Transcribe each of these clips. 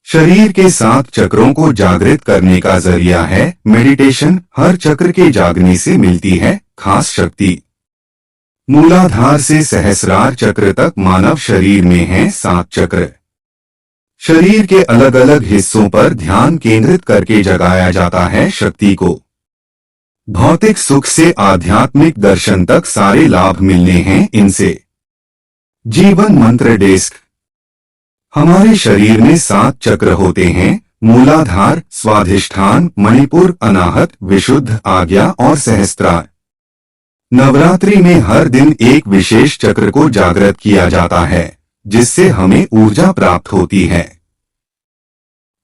शरीर के 7 चक्रों को जागृत करने का जरिया है मेडिटेशन। हर चक्र के जागने से मिलती है खास शक्ति। मूलाधार से सहस्रार चक्र तक मानव शरीर में हैं 7 चक्र। शरीर के अलग अलग हिस्सों पर ध्यान केंद्रित करके जगाया जाता है शक्ति को। भौतिक सुख से आध्यात्मिक दर्शन तक सारे लाभ मिलने हैं इनसे। जीवन मंत्र डेस्क। हमारे शरीर में 7 चक्र होते हैं: मूलाधार, स्वाधिष्ठान, मणिपुर, अनाहत, विशुद्ध, आज्ञा और सहस्त्रार। नवरात्रि में हर दिन एक विशेष चक्र को जागृत किया जाता है, जिससे हमें ऊर्जा प्राप्त होती है।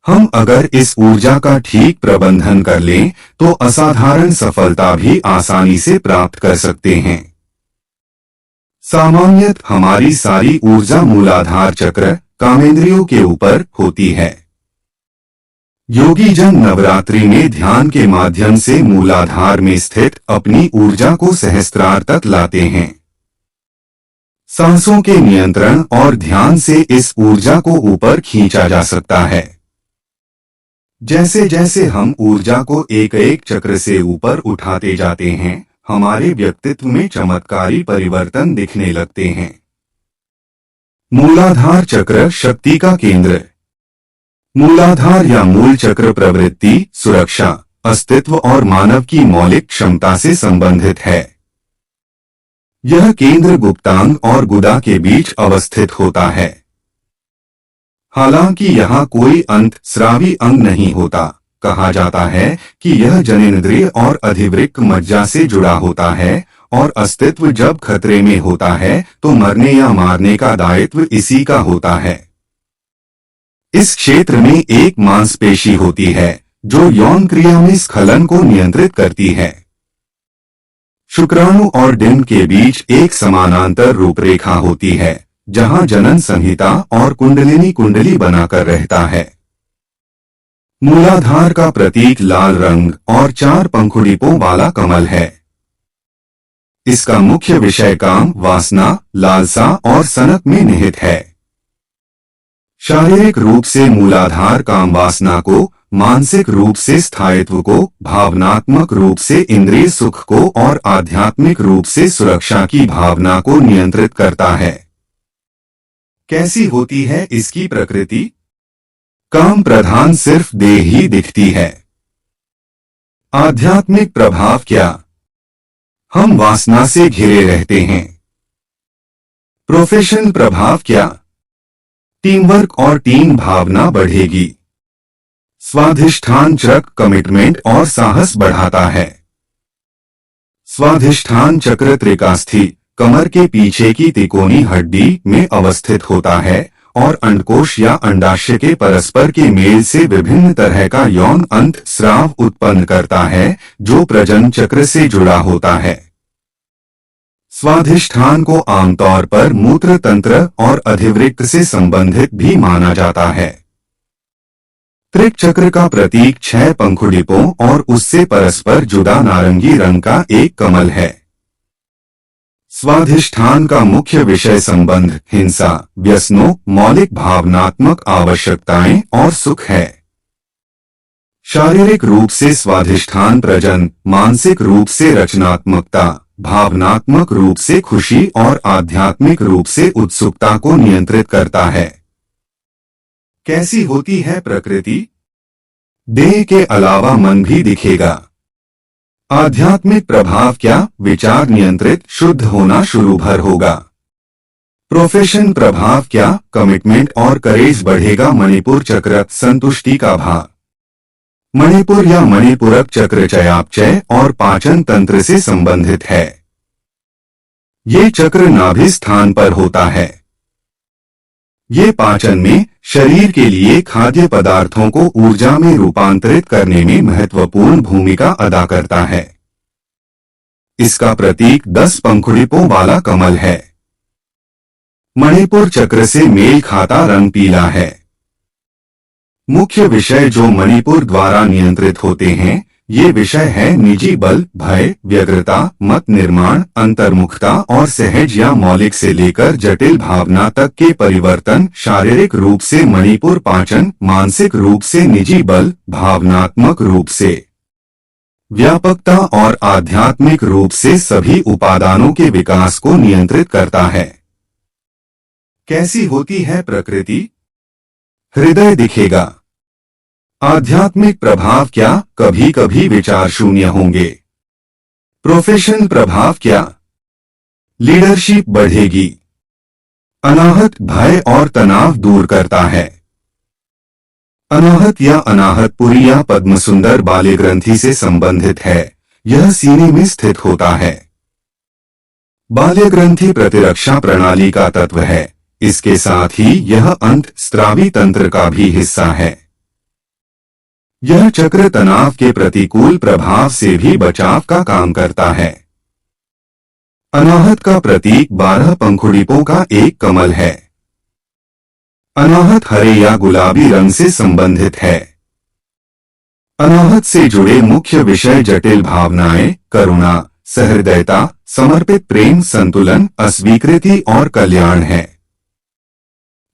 हम अगर इस ऊर्जा का ठीक प्रबंधन कर लें तो असाधारण सफलता भी आसानी से प्राप्त कर सकते हैं। सामान्यतः हमारी सारी ऊर्जा मूलाधार चक्र कामेंद्रियों के ऊपर होती है। योगी जन नवरात्रि में ध्यान के माध्यम से मूलाधार में स्थित अपनी ऊर्जा को सहस्त्रार तक लाते हैं। सांसों के नियंत्रण और ध्यान से इस ऊर्जा को ऊपर खींचा जा सकता है। जैसे जैसे हम ऊर्जा को एक एक चक्र से ऊपर उठाते जाते हैं, हमारे व्यक्तित्व में चमत्कारी परिवर्तन दिखने लगते हैं। मूलाधार चक्र शक्ति का केंद्र। मूलाधार या मूल चक्र प्रवृत्ति, सुरक्षा, अस्तित्व और मानव की मौलिक क्षमता से संबंधित है। यह केंद्र गुप्तांग और गुदा के बीच अवस्थित होता है। हालांकि यहाँ कोई अंतःस्रावी अंग नहीं होता। कहा जाता है कि यह जनेंद्रिय और अधिवृक्क मज्जा से जुड़ा होता है और अस्तित्व जब खतरे में होता है तो मरने या मारने का दायित्व इसी का होता है। इस क्षेत्र में एक मांसपेशी होती है जो यौन क्रिया में स्खलन को नियंत्रित करती है। शुक्राणु और डिंब के बीच एक समानांतर रूपरेखा होती है जहां जनन संहिता और कुंडलिनी कुंडली बनाकर रहता है। मूलाधार का प्रतीक लाल रंग और 4 पंखुड़ियों वाला कमल है। इसका मुख्य विषय काम, वासना, लालसा और सनक में निहित है। शारीरिक रूप से मूलाधार काम वासना को, मानसिक रूप से स्थायित्व को, भावनात्मक रूप से इंद्रिय सुख को और आध्यात्मिक रूप से सुरक्षा की भावना को नियंत्रित करता है। कैसी होती है इसकी प्रकृति? काम प्रधान सिर्फ देह ही दिखती है। आध्यात्मिक प्रभाव क्या? हम वासना से घिरे रहते हैं। प्रोफेशनल प्रभाव क्या? टीम वर्क और टीम भावना बढ़ेगी। स्वाधिष्ठान चक्र कमिटमेंट और साहस बढ़ाता है। स्वाधिष्ठान चक्र त्रिकास्थि, कमर के पीछे की तिकोनी हड्डी में अवस्थित होता है और अंडकोश या अंडाशय के परस्पर के मेल से विभिन्न तरह का यौन अंतःस्राव उत्पन्न करता है जो प्रजनन चक्र से जुड़ा होता है। स्वाधिष्ठान को आमतौर पर मूत्र तंत्र और अधिवृक्क से संबंधित भी माना जाता है। त्रिक चक्र का प्रतीक 6 पंखुड़ियों और उससे परस्पर जुदा नारंगी रंग का एक कमल है। स्वाधिष्ठान का मुख्य विषय संबंध, हिंसा, व्यसनों, मौलिक भावनात्मक आवश्यकताएं और सुख है। शारीरिक रूप से स्वाधिष्ठान प्रजनन, मानसिक रूप से रचनात्मकता, भावनात्मक रूप से खुशी और आध्यात्मिक रूप से उत्सुकता को नियंत्रित करता है। कैसी होती है प्रकृति? देह के अलावा मन भी दिखेगा। आध्यात्मिक प्रभाव क्या? विचार नियंत्रित, शुद्ध होना शुरू भर होगा। प्रोफेशन प्रभाव क्या? कमिटमेंट और करेज बढ़ेगा। मणिपुर चक्र संतुष्टि का भाव। मणिपुर या मणिपुरक चक्र चयापचय और पाचन तंत्र से संबंधित है। ये चक्र नाभि स्थान पर होता है। ये पाचन में शरीर के लिए खाद्य पदार्थों को ऊर्जा में रूपांतरित करने में महत्वपूर्ण भूमिका अदा करता है। इसका प्रतीक 10 पंखुड़ियों वाला कमल है। मणिपुर चक्र से मेल खाता रंग पीला है। मुख्य विषय जो मणिपुर द्वारा नियंत्रित होते हैं ये विषय है निजी बल, भय, व्यग्रता, मत निर्माण, अंतर्मुखता और सहज या मौलिक से लेकर जटिल भावना तक के परिवर्तन, शारीरिक रूप से मणिपुर पाचन, मानसिक रूप से निजी बल, भावनात्मक रूप से व्यापकता और आध्यात्मिक रूप से सभी उपादानों के विकास को नियंत्रित करता है। कैसी होती है प्रकृति? हृदय दिखेगा। आध्यात्मिक प्रभाव क्या? कभी कभी विचार शून्य होंगे। प्रोफेशनल प्रभाव क्या? लीडरशिप बढ़ेगी। अनाहत भय और तनाव दूर करता है। अनाहत या अनाहतपुरी या पद्मसुंदर बाल्य ग्रंथि से संबंधित है। यह सीने में स्थित होता है। बाल्य ग्रंथि प्रतिरक्षा प्रणाली का तत्व है। इसके साथ ही यह अंतःस्रावी तंत्र का भी हिस्सा है। यह चक्र तनाव के प्रतिकूल प्रभाव से भी बचाव का काम करता है। अनाहत का प्रतीक 12 पंखुड़ियों का एक कमल है। अनाहत हरे या गुलाबी रंग से संबंधित है। अनाहत से जुड़े मुख्य विषय जटिल भावनाएं, करुणा, सहृदयता, समर्पित प्रेम, संतुलन, अस्वीकृति और कल्याण है।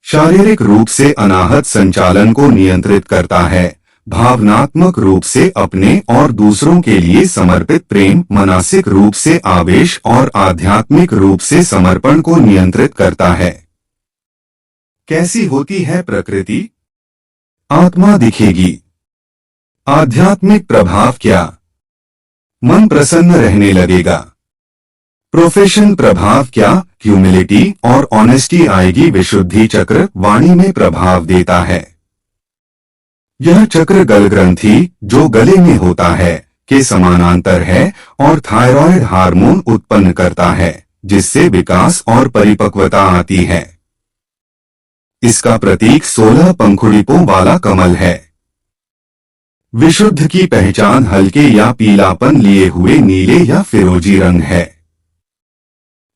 शारीरिक रूप से अनाहत संचालन को नियंत्रित करता है। भावनात्मक रूप से अपने और दूसरों के लिए समर्पित प्रेम, मानसिक रूप से आवेश और आध्यात्मिक रूप से समर्पण को नियंत्रित करता है। कैसी होती है प्रकृति? आत्मा दिखेगी। आध्यात्मिक प्रभाव क्या? मन प्रसन्न रहने लगेगा। प्रोफेशन प्रभाव क्या? ह्यूमिलिटी और ऑनेस्टी आएगी। विशुद्धि चक्र वाणी में प्रभाव देता है। यह चक्र गल ग्रंथि, जो गले में होता है, के समानांतर है और थायराइड हार्मोन उत्पन्न करता है, जिससे विकास और परिपक्वता आती है। इसका प्रतीक 16 पंखुड़ियों वाला कमल है। विशुद्ध की पहचान हल्के या पीलापन लिए हुए नीले या फिरोजी रंग है।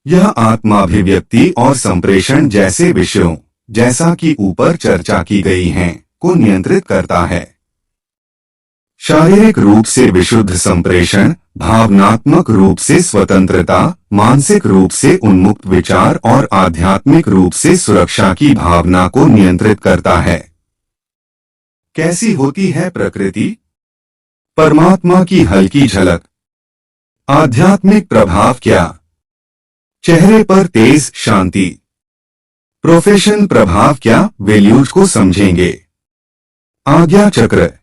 यह आत्माभिव्यक्ति और संप्रेषण जैसे विषयों, जैसा कि ऊपर चर्चा की गई हैं, को नियंत्रित करता है। शारीरिक रूप से विशुद्ध संप्रेषण, भावनात्मक रूप से स्वतंत्रता, मानसिक रूप से उन्मुक्त विचार और आध्यात्मिक रूप से सुरक्षा की भावना को नियंत्रित करता है। कैसी होती है प्रकृति? परमात्मा की हल्की झलक। आध्यात्मिक प्रभाव क्या? चेहरे पर तेज शांति। प्रोफेशन प्रभाव क्या? वैल्यूज को समझेंगे। आज्ञा चक्र